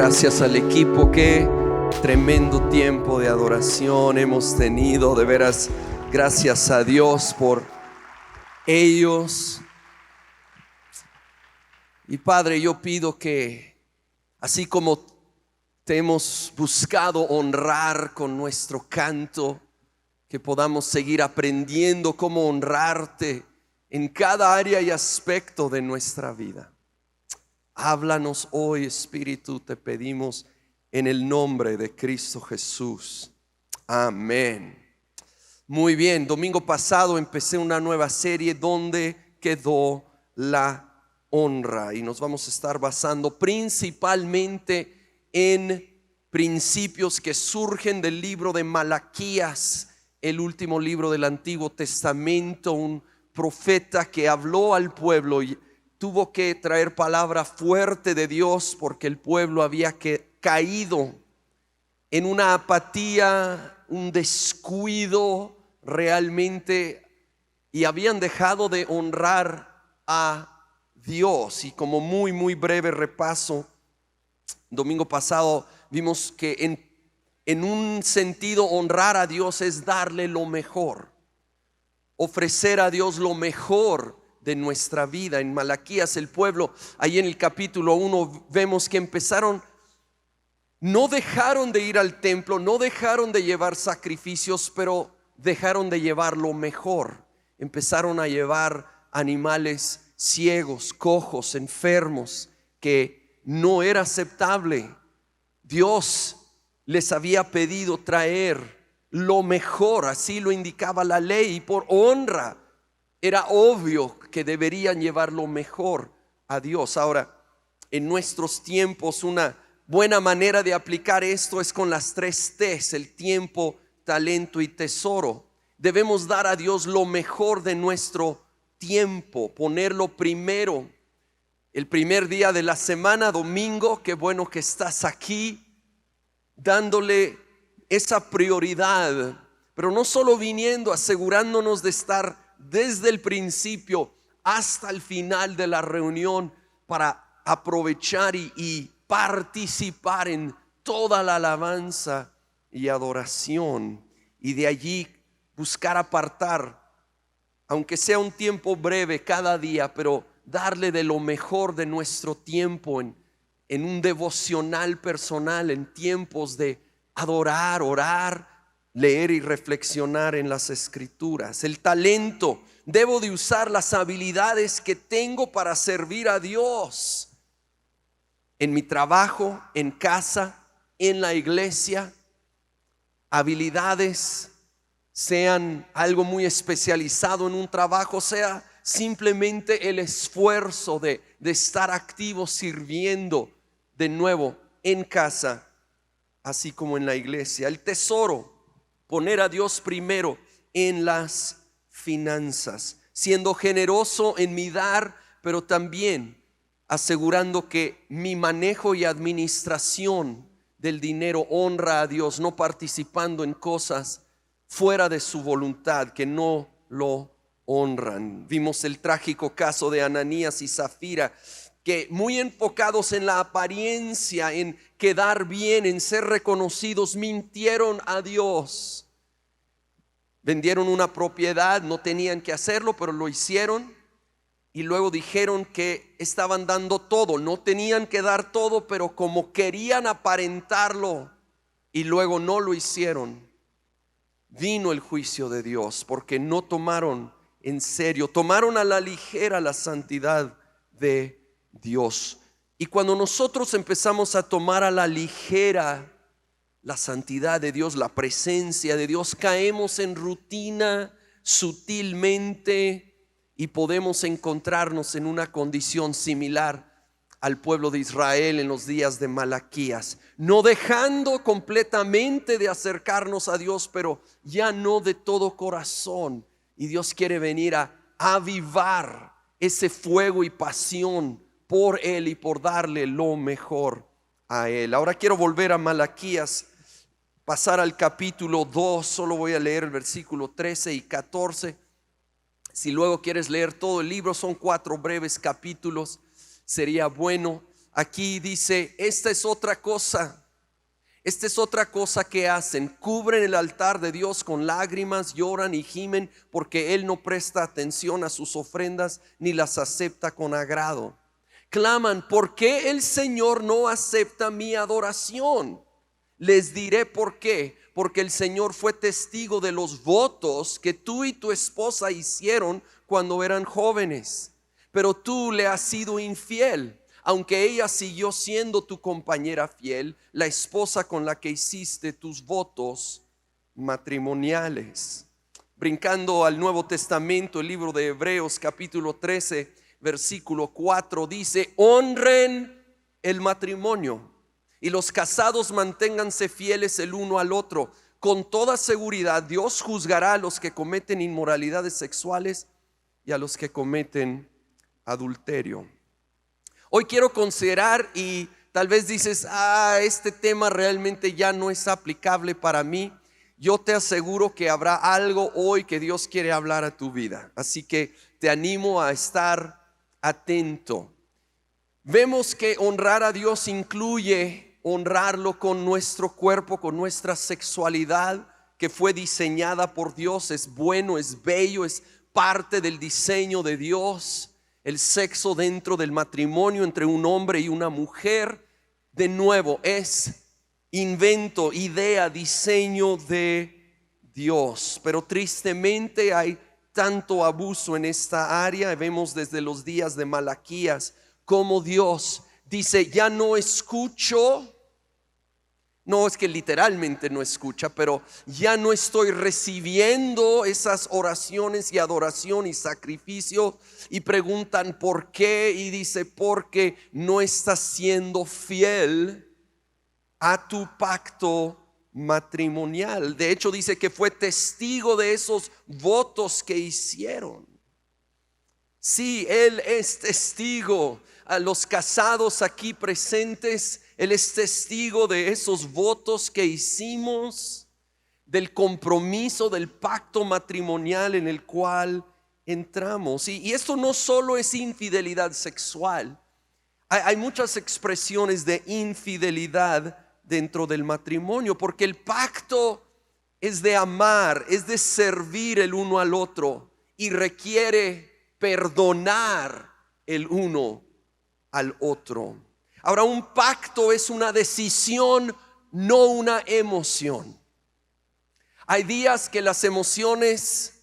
Gracias al equipo, qué tremendo tiempo de adoración hemos tenido, de veras, gracias a Dios por ellos. Y Padre, yo pido que así como te hemos buscado honrar con nuestro canto, que podamos seguir aprendiendo cómo honrarte en cada área y aspecto de nuestra vida. Háblanos hoy, Espíritu, te pedimos en el nombre de Cristo Jesús. Amén. Muy bien, domingo pasado empecé una nueva serie donde quedó la honra y nos vamos a estar basando principalmente en principios que surgen del libro de Malaquías, el último libro del Antiguo Testamento, un profeta que habló al pueblo y tuvo que traer palabra fuerte de Dios porque el pueblo había caído en una apatía, un descuido realmente, y habían dejado de honrar a Dios. Y como muy breve repaso, domingo pasado vimos que en un sentido honrar a Dios es darle lo mejor, ofrecer a Dios lo mejor de nuestra vida. En Malaquías el pueblo, ahí en el capítulo 1 vemos que no dejaron de ir al templo, no dejaron de llevar sacrificios, pero dejaron de llevar lo mejor. Empezaron a llevar animales ciegos, cojos, enfermos, que no era aceptable. Dios les había pedido traer lo mejor, así lo indicaba la ley, y por honra era obvio que deberían llevar lo mejor a Dios. Ahora, en nuestros tiempos, una buena manera de aplicar esto es con las 3 T's: el tiempo, talento y tesoro. Debemos dar a Dios lo mejor de nuestro tiempo, ponerlo primero. El primer día de la semana, domingo, qué bueno que estás aquí, dándole esa prioridad, pero no solo viniendo, asegurándonos de estar desde el principio hasta el final de la reunión para aprovechar y participar en toda la alabanza y adoración, y de allí buscar apartar, aunque sea un tiempo breve cada día, pero darle de lo mejor de nuestro tiempo en un devocional personal, en tiempos de adorar, orar, leer y reflexionar en las Escrituras. El talento: debo de usar las habilidades que tengo para servir a Dios en mi trabajo, en casa, en la iglesia. Habilidades, sean algo muy especializado en un trabajo, sea simplemente el esfuerzo de estar activo sirviendo de nuevo en casa, así como en la iglesia. El tesoro: poner a Dios primero en las finanzas, siendo generoso en mi dar, pero también asegurando que mi manejo y administración del dinero honra a Dios, no participando en cosas fuera de su voluntad que no lo honran. Vimos el trágico caso de Ananías y Zafira, que muy enfocados en la apariencia, en quedar bien, en ser reconocidos, mintieron a Dios. Vendieron una propiedad, no tenían que hacerlo, pero lo hicieron, y luego dijeron que estaban dando todo. No tenían que dar todo, pero como querían aparentarlo, y luego no lo hicieron, vino el juicio de Dios, porque no tomaron en serio, tomaron a la ligera la santidad de Dios. Y cuando nosotros empezamos a tomar a la ligera la santidad de Dios, la presencia de Dios, caemos en rutina sutilmente y podemos encontrarnos en una condición similar al pueblo de Israel en los días de Malaquías, no dejando completamente de acercarnos a Dios, pero ya no de todo corazón. Y Dios quiere venir a avivar ese fuego y pasión por Él y por darle lo mejor a Él. Ahora quiero volver a Malaquías, pasar al capítulo 2, solo voy a leer el versículo 13 y 14. Si luego quieres leer todo el libro, son 4 breves capítulos, sería bueno. aquí dice, esta es otra cosa que hacen: cubren el altar de Dios con lágrimas, lloran y gimen porque Él no presta atención a sus ofrendas ni las acepta con agrado. Claman: ¿por qué el Señor no acepta mi adoración? Les diré por qué: porque el Señor fue testigo de los votos que tú y tu esposa hicieron cuando eran jóvenes, pero tú le has sido infiel, aunque ella siguió siendo tu compañera fiel, la esposa con la que hiciste tus votos matrimoniales. Brincando al Nuevo Testamento, el libro de Hebreos capítulo 13, versículo 4 dice: honren el matrimonio y los casados manténganse fieles el uno al otro. Con toda seguridad Dios juzgará a los que cometen inmoralidades sexuales y a los que cometen adulterio. Hoy quiero considerar, y tal vez dices, este tema realmente ya no es aplicable para mí. Yo te aseguro que habrá algo hoy que Dios quiere hablar a tu vida, así que te animo a estar atento. Vemos que honrar a Dios incluye honrarlo con nuestro cuerpo, con nuestra sexualidad que fue diseñada por Dios. Es bueno, es bello, es parte del diseño de Dios. El sexo dentro del matrimonio entre un hombre y una mujer, de nuevo, es invento, idea, diseño de Dios. Pero tristemente hay tanto abuso en esta área. Vemos desde los días de Malaquías como Dios dice: ya no escucho. No es que literalmente no escucha, pero ya no estoy recibiendo esas oraciones y adoración y sacrificio. Y preguntan por qué, y dice: porque no estás siendo fiel a tu pacto matrimonial. De hecho dice que fue testigo de esos votos que hicieron. Sí, Él es testigo. A los casados aquí presentes, Él es testigo de esos votos que hicimos, del compromiso, del pacto matrimonial en el cual entramos. Y esto no solo es infidelidad sexual. Hay muchas expresiones de infidelidad dentro del matrimonio, porque el pacto es de amar, es de servir el uno al otro y requiere perdonar el uno al otro. Ahora, un pacto es una decisión, no una emoción. Hay días que las emociones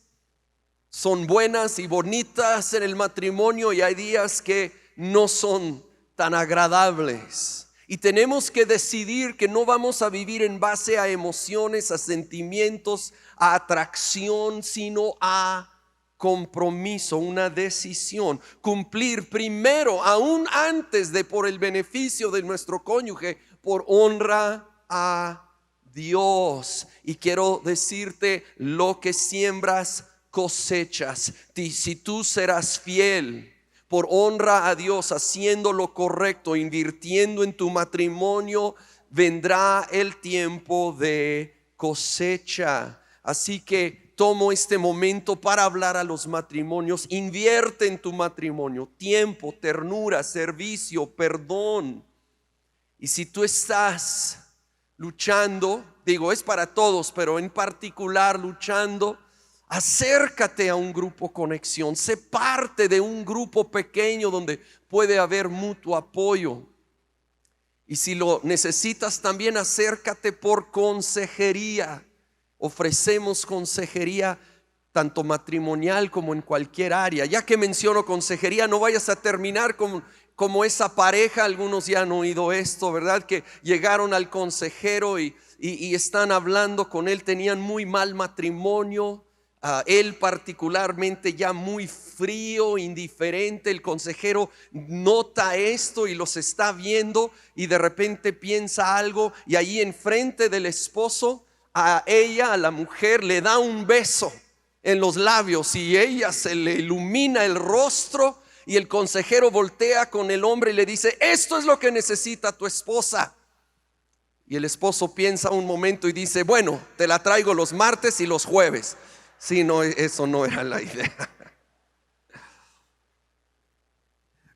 son buenas y bonitas en el matrimonio, y hay días que no son tan agradables. Y tenemos que decidir que no vamos a vivir en base a emociones, a sentimientos, a atracción, sino a compromiso, una decisión. Cumplir primero, aún antes de por el beneficio de nuestro cónyuge, por honra a Dios. Y quiero decirte: lo que siembras, cosechas. Si tú serás fiel por honra a Dios, haciendo lo correcto, invirtiendo en tu matrimonio, vendrá el tiempo de cosecha. Así que tomo este momento para hablar a los matrimonios. Invierte en tu matrimonio tiempo, ternura, servicio, perdón. Y si tú estás luchando, digo, es para todos, pero en particular luchando, acércate a un grupo conexión. Sé parte de un grupo pequeño donde puede haber mutuo apoyo. Y si lo necesitas, también acércate por consejería. Ofrecemos consejería tanto matrimonial como en cualquier área. Ya que menciono consejería, no vayas a terminar como esa pareja. Algunos ya han oído esto, ¿verdad? Que llegaron al consejero y están hablando con él. Tenían muy mal matrimonio. Él particularmente ya muy frío, indiferente. El consejero nota esto y los está viendo, y de repente piensa algo, y ahí enfrente del esposo, a ella, a la mujer, le da un beso en los labios, y ella se le ilumina el rostro, y el consejero voltea con el hombre y le dice: esto es lo que necesita tu esposa. Y el esposo piensa un momento y dice: bueno, te la traigo los martes y los jueves. Sí, no, eso no era la idea.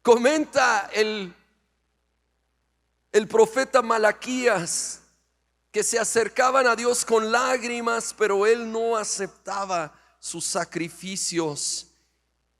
Comenta el el profeta Malaquías, que se acercaban a Dios con lágrimas, pero él no aceptaba sus sacrificios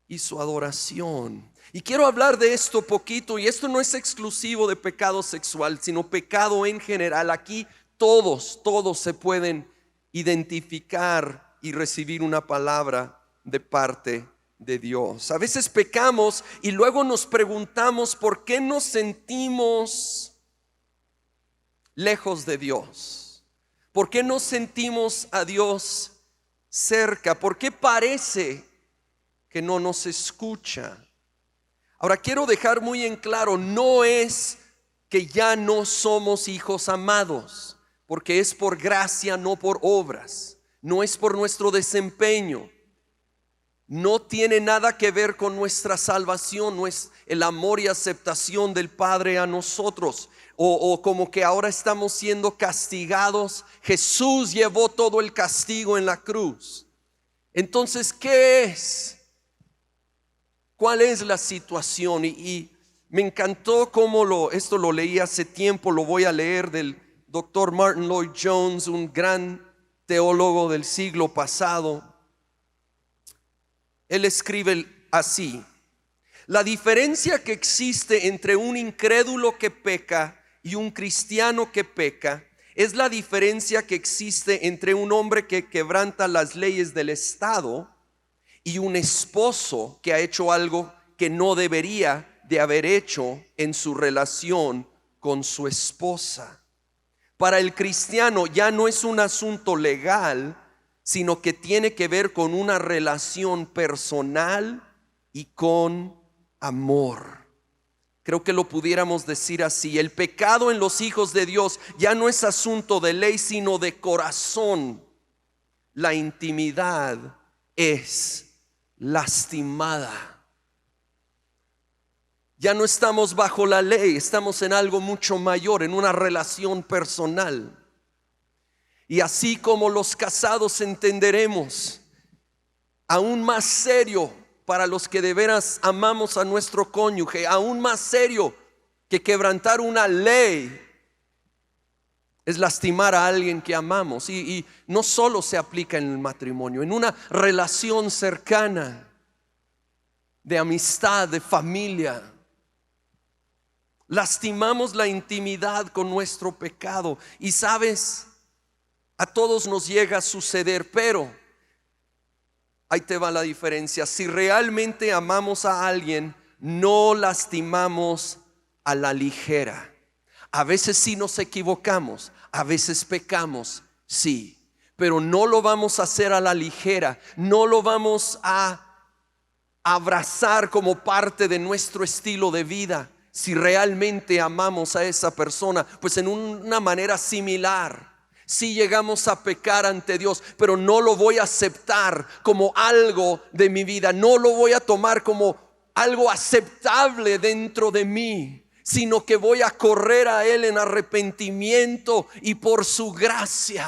y su adoración. Y quiero hablar de esto poquito, y esto no es exclusivo de pecado sexual, sino pecado en general. Aquí todos se pueden identificar y recibir una palabra de parte de Dios. A veces pecamos y luego nos preguntamos por qué nos sentimos lejos de Dios. ¿Por qué no sentimos a Dios cerca? ¿Por qué parece que no nos escucha? Ahora quiero dejar muy en claro, no es que ya no somos hijos amados, porque es por gracia, no por obras. No es por nuestro desempeño. No tiene nada que ver con nuestra salvación, no es el amor y aceptación del Padre a nosotros. O como que ahora estamos siendo castigados. Jesús llevó todo el castigo en la cruz. Entonces, ¿qué es? ¿Cuál es la situación? Y me encantó cómo esto lo leí hace tiempo, lo voy a leer, del doctor Martin Lloyd Jones, un gran teólogo del siglo pasado. Él escribe así: la diferencia que existe entre un incrédulo que peca y un cristiano que peca es la diferencia que existe entre un hombre que quebranta las leyes del Estado y un esposo que ha hecho algo que no debería de haber hecho en su relación con su esposa. Para el cristiano ya no es un asunto legal, sino que tiene que ver con una relación personal y con amor. Creo que lo pudiéramos decir así: el pecado en los hijos de Dios ya no es asunto de ley, sino de corazón. La intimidad es lastimada. Ya no estamos bajo la ley, estamos en algo mucho mayor, en una relación personal. Y así como los casados entenderemos, aún más serio para los que de veras amamos a nuestro cónyuge, aún más serio que quebrantar una ley, es lastimar a alguien que amamos. Y no solo se aplica en el matrimonio, en una relación cercana, de amistad, de familia. Lastimamos la intimidad con nuestro pecado. Y sabes, a todos nos llega a suceder, pero ahí te va la diferencia. Si realmente amamos a alguien, no lastimamos a la ligera. A veces sí nos equivocamos, a veces pecamos, sí, pero no lo vamos a hacer a la ligera. No lo vamos a abrazar como parte de nuestro estilo de vida. Si realmente amamos a esa persona, pues en una manera similar, si llegamos a pecar ante Dios, pero no lo voy a aceptar como algo de mi vida, no lo voy a tomar como algo aceptable dentro de mí, sino que voy a correr a Él en arrepentimiento, y por su gracia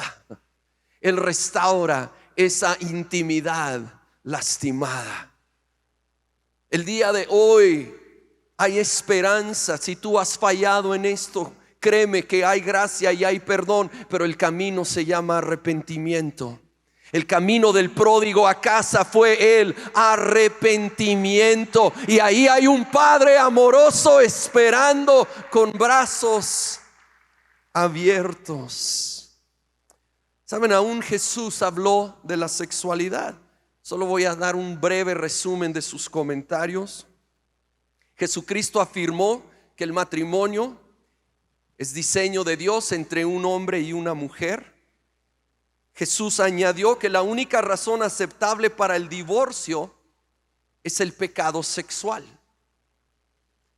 Él restaura esa intimidad lastimada. El día de hoy hay esperanza. Si tú has fallado en esto, créeme que hay gracia y hay perdón, pero el camino se llama arrepentimiento. El camino del pródigo a casa fue el arrepentimiento, y ahí hay un Padre amoroso esperando con brazos abiertos. Saben, aún Jesús habló de la sexualidad. Solo voy a dar un breve resumen de sus comentarios. Jesucristo afirmó que el matrimonio es diseño de Dios entre un hombre y una mujer. Jesús añadió que la única razón aceptable para el divorcio es el pecado sexual.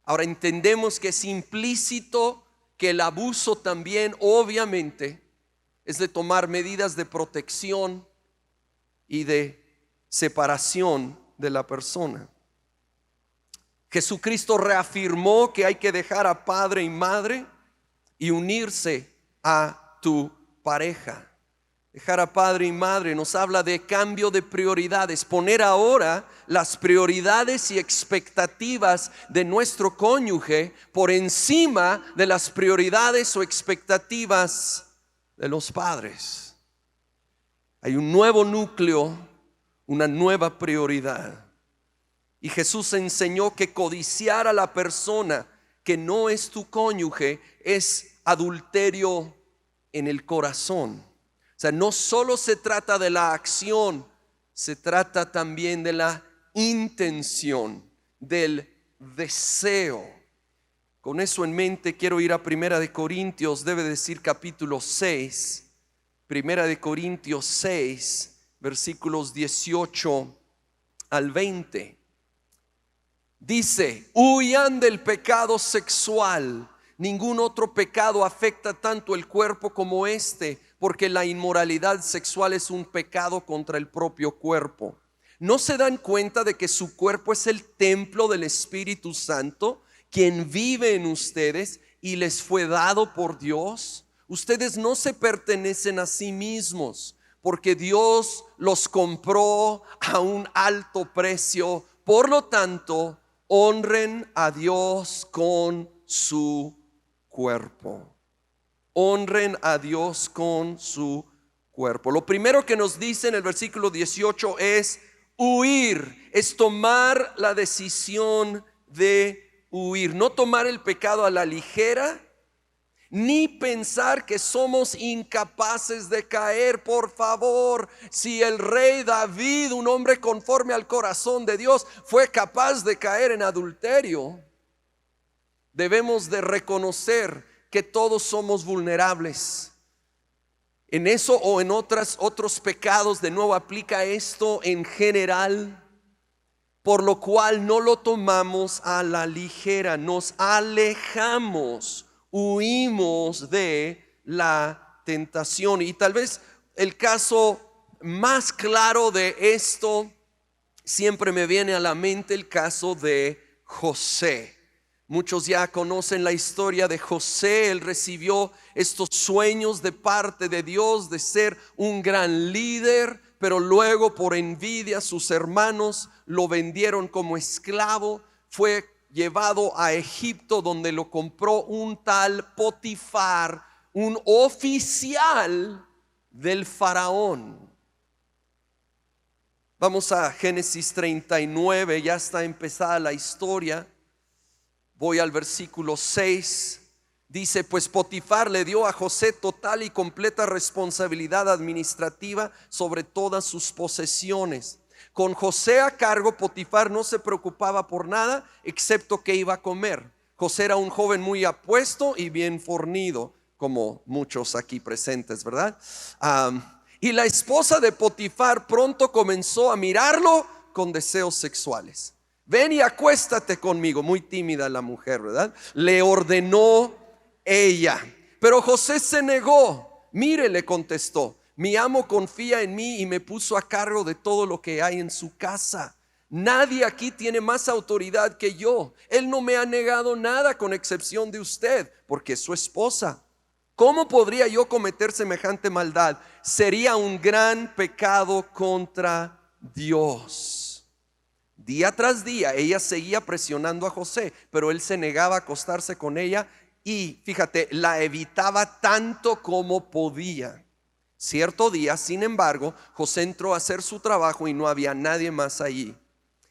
Ahora entendemos que es implícito que el abuso también, obviamente, es de tomar medidas de protección y de separación de la persona. Jesucristo reafirmó que hay que dejar a padre y madre y unirse a tu pareja. Dejar a padre y madre nos habla de cambio de prioridades, poner ahora las prioridades y expectativas de nuestro cónyuge por encima de las prioridades o expectativas de los padres. Hay un nuevo núcleo, una nueva prioridad. Y Jesús enseñó que codiciar a la persona que no es tu cónyuge es adulterio en el corazón. O sea, no solo se trata de la acción, se trata también de la intención, del deseo. Con eso en mente quiero ir a Primera de Corintios, debe decir capítulo 6, Primera de Corintios 6, versículos 18 al 20. Dice: huyan del pecado sexual. Ningún otro pecado afecta tanto el cuerpo como este, porque la inmoralidad sexual es un pecado contra el propio cuerpo. ¿No se dan cuenta de que su cuerpo es el templo del Espíritu Santo, quien vive en ustedes y les fue dado por Dios? Ustedes no se pertenecen a sí mismos, porque Dios los compró a un alto precio. Por lo tanto, honren a Dios con su cuerpo. Honren a Dios con su cuerpo. Lo primero que nos dice en el versículo 18 es huir, es tomar la decisión de huir, no tomar el pecado a la ligera, ni pensar que somos incapaces de caer. Por favor, si el rey David, un hombre conforme al corazón de Dios, fue capaz de caer en adulterio, debemos de reconocer que todos somos vulnerables. En eso o en otros pecados, de nuevo aplica esto en general, por lo cual no lo tomamos a la ligera, nos alejamos, huimos de la tentación. Y tal vez el caso más claro de esto, siempre me viene a la mente el caso de José. Muchos ya conocen la historia de José. Él recibió estos sueños de parte de Dios de ser un gran líder, pero luego por envidia sus hermanos lo vendieron como esclavo. Fue llevado a Egipto, donde lo compró un tal Potifar, un oficial del faraón. Vamos a Génesis 39, ya está empezada la historia. Voy al versículo 6. Dice: pues Potifar le dio a José total y completa responsabilidad administrativa sobre todas sus posesiones. Con José a cargo, Potifar no se preocupaba por nada excepto que iba a comer. José era un joven muy apuesto y bien fornido, como muchos aquí presentes, ¿verdad? Y la esposa de Potifar pronto comenzó a mirarlo con deseos sexuales. Ven y acuéstate conmigo. Muy tímida la mujer, ¿verdad? Le ordenó ella. Pero José se negó. Mire, le contestó: mi amo confía en mí y me puso a cargo de todo lo que hay en su casa. Nadie aquí tiene más autoridad que yo. Él no me ha negado nada con excepción de usted, porque es su esposa. ¿Cómo podría yo cometer semejante maldad? Sería un gran pecado contra Dios. Día tras día ella seguía presionando a José, pero él se negaba a acostarse con ella y, fíjate, la evitaba tanto como podía. Cierto día, sin embargo, José entró a hacer su trabajo y no había nadie más allí.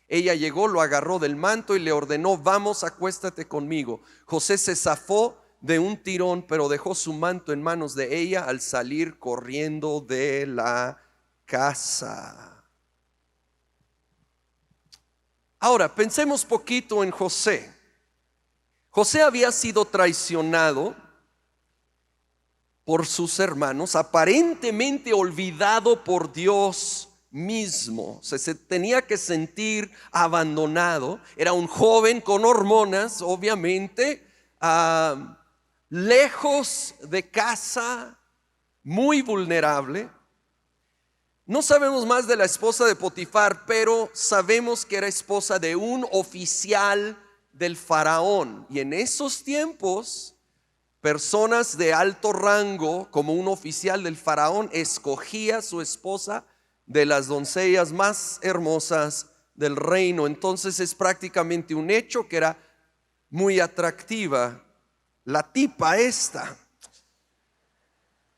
Ella llegó, lo agarró del manto y le ordenó: vamos, acuéstate conmigo. José se zafó de un tirón, pero dejó su manto en manos de ella al salir corriendo de la casa. Ahora, pensemos poquito en José. José había sido traicionado por sus hermanos, aparentemente olvidado por Dios mismo. O sea, se tenía que sentir abandonado. Era un joven con hormonas, obviamente, lejos de casa, muy vulnerable. No sabemos más de la esposa de Potifar, pero sabemos que era esposa de un oficial del faraón. Y en esos tiempos Personas de alto rango, como un oficial del faraón, escogía a su esposa de las doncellas más hermosas del reino. Entonces es prácticamente un hecho que era muy atractiva la tipa esta.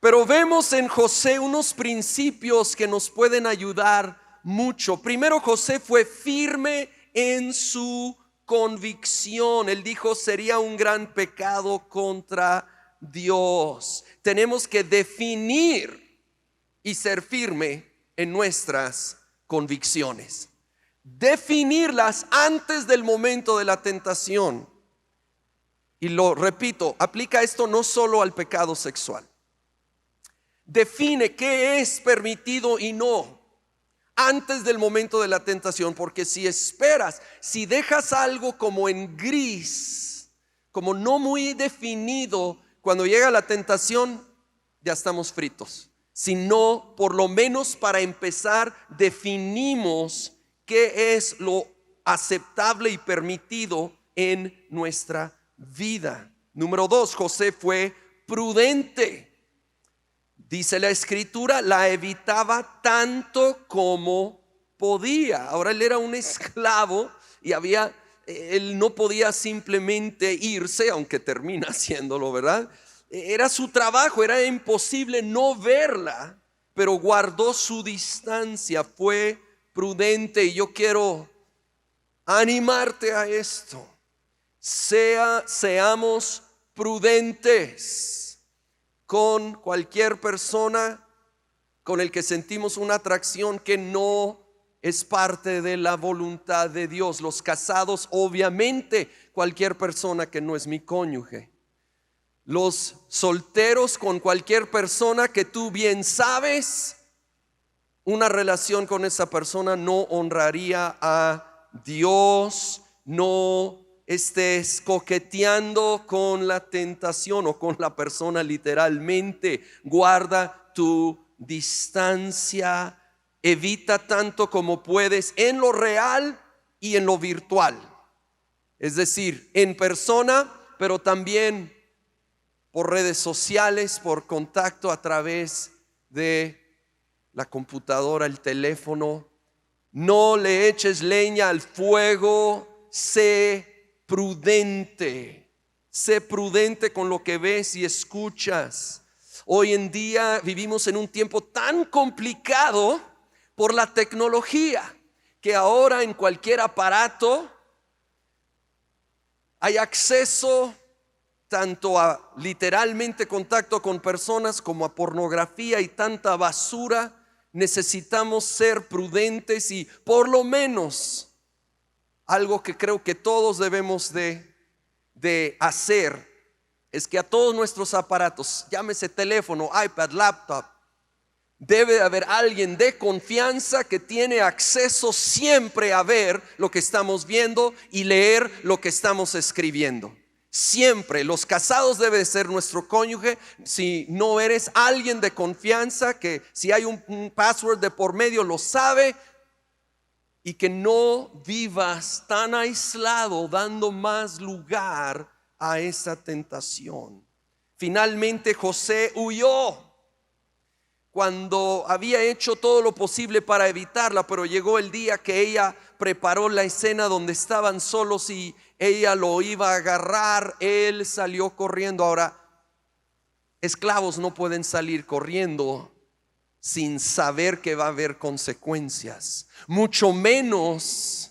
Pero vemos en José unos principios que nos pueden ayudar mucho. Primero, José fue firme en su convicción. Él dijo: sería un gran pecado contra Dios. Tenemos que definir y ser firme en nuestras convicciones. Definirlas antes del momento de la tentación. Y lo repito, aplica esto no solo al pecado sexual. Define qué es permitido y no antes del momento de la tentación, porque si esperas, si dejas algo como en gris, como no muy definido, cuando llega la tentación ya estamos fritos. Si no, por lo menos para empezar, definimos qué es lo aceptable y permitido en nuestra vida. Número 2, José fue prudente. Dice la escritura, la evitaba tanto como podía. Ahora él era un esclavo y él no podía simplemente irse, aunque termina haciéndolo, ¿verdad? Era su trabajo, era imposible no verla, pero guardó su distancia, fue prudente. Y yo quiero animarte a esto. Seamos prudentes con cualquier persona con el que sentimos una atracción que no es parte de la voluntad de Dios. Los casados, obviamente, cualquier persona que no es mi cónyuge. Los solteros, con cualquier persona que tú bien sabes, una relación con esa persona no honraría a Dios. No estés coqueteando con la tentación o con la persona literalmente. Guarda tu distancia, evita tanto como puedes en lo real y en lo virtual. Es decir, en persona, pero también por redes sociales, por contacto a través de la computadora, el teléfono. No le eches leña al fuego. Sé prudente con lo que ves y escuchas. Hoy en día vivimos en un tiempo tan complicado por la tecnología, que ahora en cualquier aparato hay acceso tanto a literalmente contacto con personas como a pornografía y tanta basura. Necesitamos ser prudentes y por lo menos algo que creo que todos debemos de hacer es que a todos nuestros aparatos, llámese teléfono, iPad, laptop, debe de haber alguien de confianza que tiene acceso siempre a ver lo que estamos viendo y leer lo que estamos escribiendo. Siempre. Los casados debe de ser nuestro cónyuge. Si no eres alguien de confianza, que si hay un password de por medio lo sabe. Y que no vivas tan aislado, dando más lugar a esa tentación. Finalmente José huyó cuando había hecho todo lo posible para evitarla, pero llegó el día que ella preparó la escena donde estaban solos y ella lo iba a agarrar. Él salió corriendo. Ahora, esclavos no pueden salir corriendo sin saber que va a haber consecuencias, mucho menos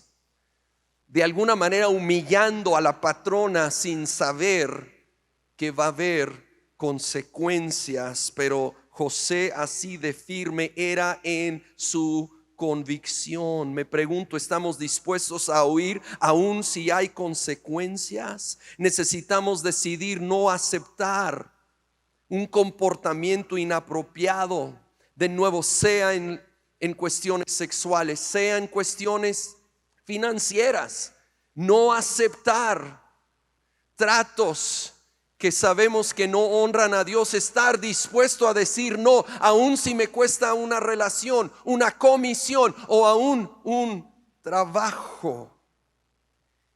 de alguna manera humillando a la patrona sin saber que va a haber consecuencias. Pero José, así de firme era en su convicción. Me pregunto, ¿estamos dispuestos a huir aun si hay consecuencias? Necesitamos decidir no aceptar un comportamiento inapropiado. De nuevo, sea en cuestiones sexuales, sea en cuestiones financieras. No aceptar tratos que sabemos que no honran a Dios. Estar dispuesto a decir no, aun si me cuesta una relación, una comisión o aún un trabajo.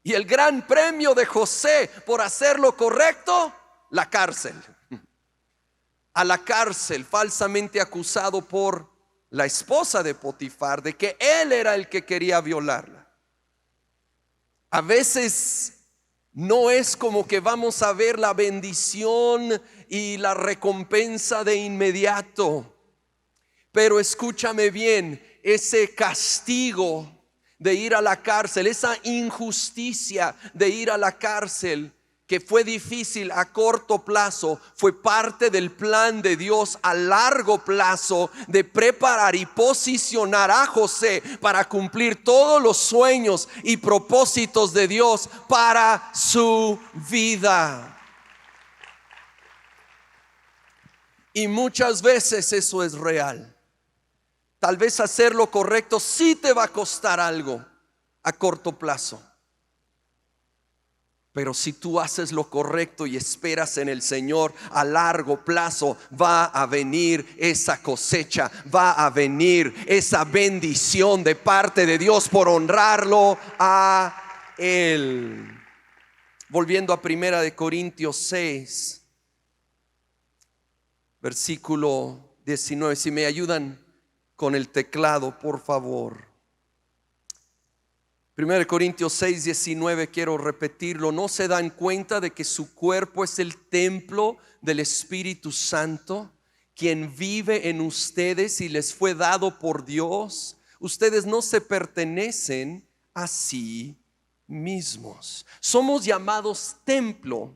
Y el gran premio de José por hacer lo correcto la cárcel. A la cárcel, falsamente acusado por la esposa de Potifar de que él era el que quería violarla. A veces no es como que vamos a ver la bendición y la recompensa de inmediato. Pero escúchame bien, ese castigo de ir a la cárcel, esa injusticia de ir a la cárcel, que fue difícil a corto plazo, fue parte del plan de Dios a largo plazo de preparar y posicionar a José para cumplir todos los sueños y propósitos de Dios para su vida. Y muchas veces eso es real. Tal vez hacer lo correcto sí te va a costar algo a corto plazo. Pero si tú haces lo correcto y esperas en el Señor, a largo plazo va a venir esa cosecha, va a venir esa bendición de parte de Dios por honrarlo a Él. Volviendo a 1 Corintios 6, versículo 19. Si me ayudan con el teclado, por favor. 1 Corintios 6, 19, quiero repetirlo. ¿No se dan cuenta de que su cuerpo es el templo del Espíritu Santo, quien vive en ustedes y les fue dado por Dios? Ustedes no se pertenecen a sí mismos. Somos llamados templo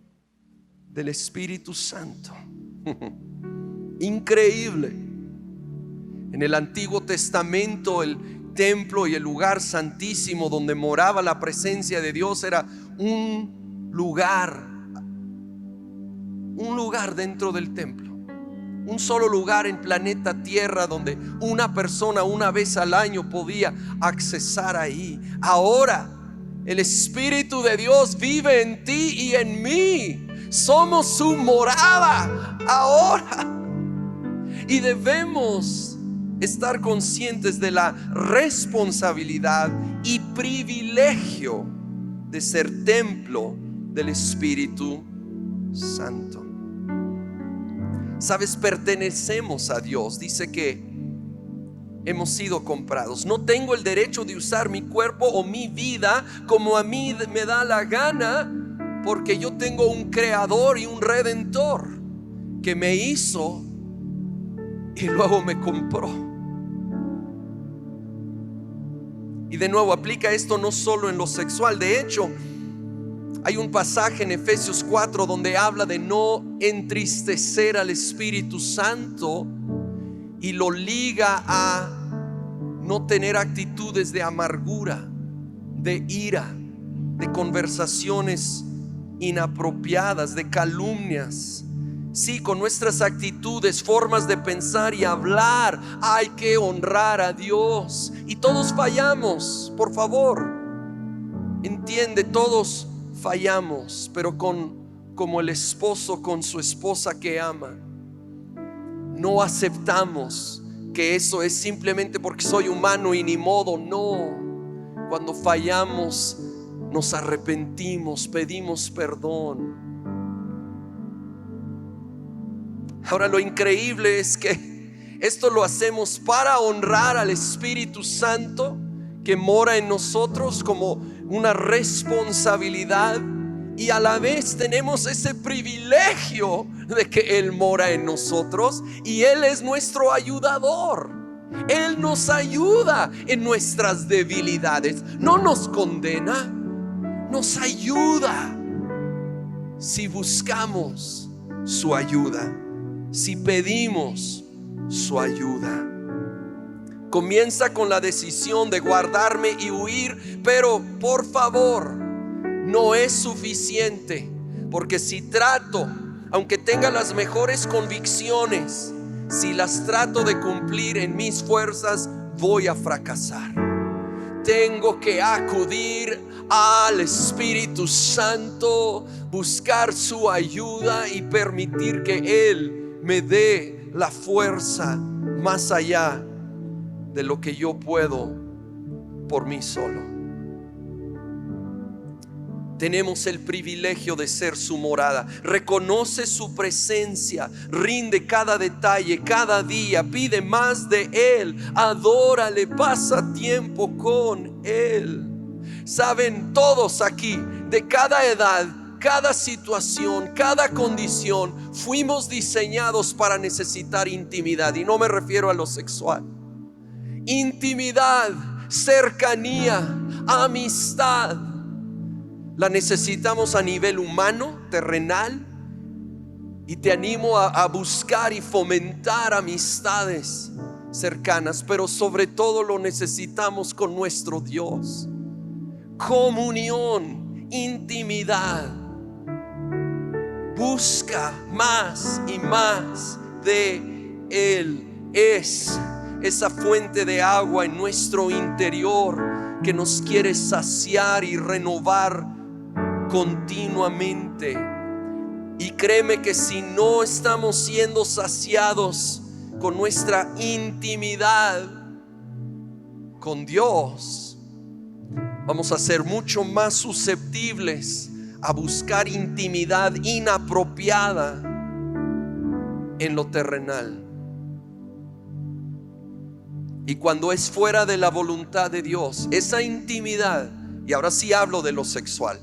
del Espíritu Santo. Increíble. En el Antiguo Testamento el templo y el lugar santísimo donde moraba la presencia de Dios era un lugar dentro del templo, un solo lugar en planeta Tierra donde una persona una vez al año podía accesar ahí. Ahora el Espíritu de Dios vive en ti y en mí. Somos su morada ahora, y debemos estar conscientes de la responsabilidad y privilegio de ser templo del Espíritu Santo. Sabes, pertenecemos a Dios. Dice que hemos sido comprados. No tengo el derecho de usar mi cuerpo o mi vida como a mí me da la gana, porque yo tengo un creador y un redentor que me hizo y luego me compró. Y de nuevo, aplica esto no solo en lo sexual. De hecho, hay un pasaje en Efesios 4 donde habla de no entristecer al Espíritu Santo, y lo liga a no tener actitudes de amargura, de ira, de conversaciones inapropiadas, de calumnias. Sí, con nuestras actitudes, formas de pensar y hablar, hay que honrar a Dios. Y todos fallamos, por favor. Entiende, todos fallamos, pero como el esposo con su esposa que ama. No aceptamos que eso es simplemente porque soy humano y ni modo. No, cuando fallamos nos arrepentimos, pedimos perdón. Ahora, lo increíble es que esto lo hacemos para honrar al Espíritu Santo que mora en nosotros, como una responsabilidad, y a la vez tenemos ese privilegio de que Él mora en nosotros y Él es nuestro ayudador. Él nos ayuda en nuestras debilidades, no nos condena, nos ayuda si buscamos su ayuda, si pedimos su ayuda. Comienza con la decisión de guardarme y huir, pero por favor, no es suficiente, porque si trato, aunque tenga las mejores convicciones, si las trato de cumplir en mis fuerzas, voy a fracasar. Tengo que acudir al Espíritu Santo, buscar su ayuda y permitir que Él me dé la fuerza más allá de lo que yo puedo por mí solo. Tenemos el privilegio de ser su morada. Reconoce su presencia, rinde cada detalle, cada día, pide más de Él, adórale, pasa tiempo con Él. Saben, todos aquí, de cada edad, cada situación, cada condición, fuimos diseñados para necesitar intimidad. Y no me refiero a lo sexual. Intimidad, cercanía, amistad. La necesitamos a nivel humano, terrenal. Y te animo a buscar y fomentar amistades cercanas, pero sobre todo lo necesitamos con nuestro Dios. Comunión, intimidad. Busca más y más de Él. Es esa fuente de agua en nuestro interior que nos quiere saciar y renovar continuamente. Y créeme que si no estamos siendo saciados con nuestra intimidad con Dios, vamos a ser mucho más susceptibles a buscar intimidad inapropiada en lo terrenal. Y cuando es fuera de la voluntad de Dios, esa intimidad, y ahora sí hablo de lo sexual,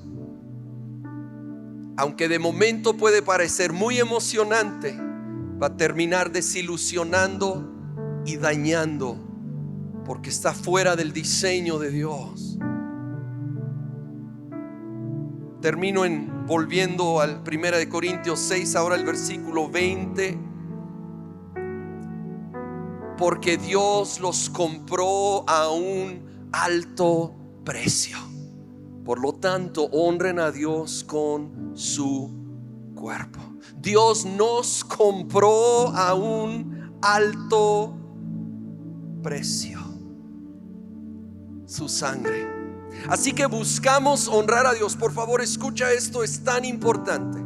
aunque de momento puede parecer muy emocionante, va a terminar desilusionando y dañando, porque está fuera del diseño de Dios. Termino volviendo al 1 Corintios 6, ahora el versículo 20. Porque Dios los compró a un alto precio. Por lo tanto, honren a Dios con su cuerpo. Dios nos compró a un alto precio, su sangre. Así que buscamos honrar a Dios. Por favor, escucha esto, es tan importante.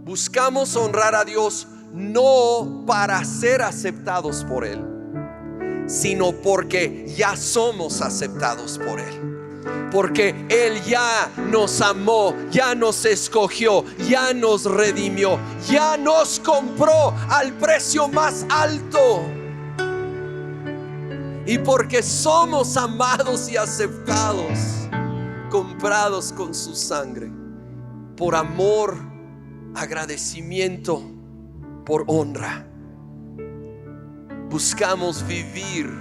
Buscamos honrar a Dios no para ser aceptados por Él, sino porque ya somos aceptados por Él. Porque Él ya nos amó, ya nos escogió, ya nos redimió, ya nos compró al precio más alto. Y porque somos amados y aceptados, comprados con su sangre, por amor, agradecimiento, por honra, buscamos vivir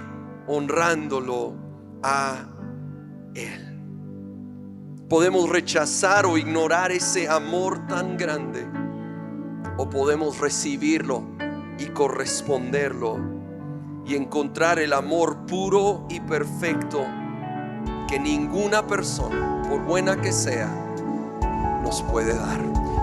honrándolo a Él. Podemos rechazar o ignorar ese amor tan grande, o podemos recibirlo y corresponderlo y encontrar el amor puro y perfecto que ninguna persona, por buena que sea, nos puede dar.